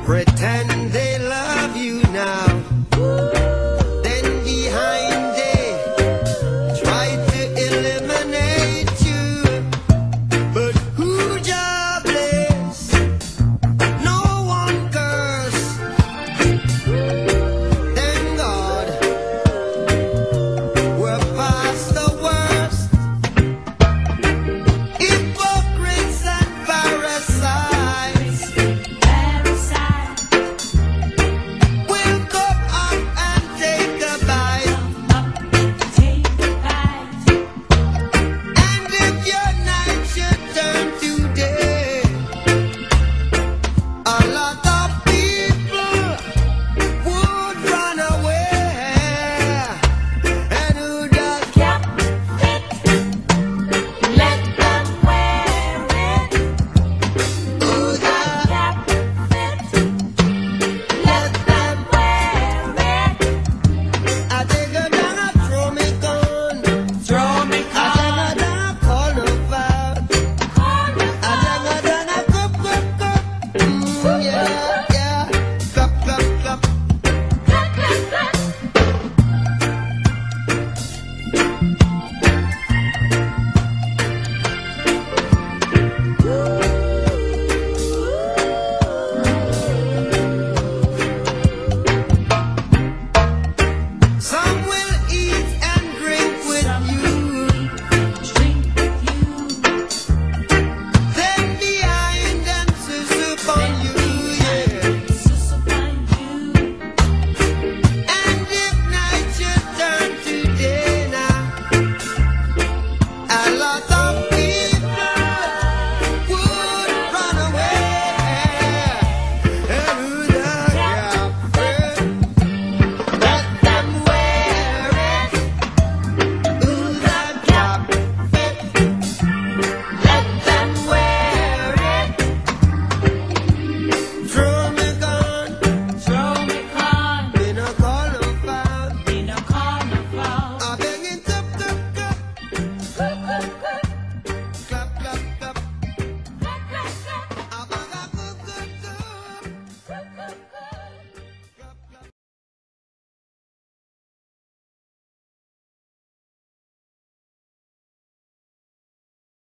Pretend they love you now, then behind they try to eliminate you. But who jobless? No one curse. Thank God we're past the worst. Hypocrites and parasites will come up and take a bite. And if your night should turn to day, a lot of people would run away. And who does Let them wear it. who does Let them wear it. I take a down, I throw me gun. Throw me I take a down, I call no foul. I take a down, I cup. Yeah.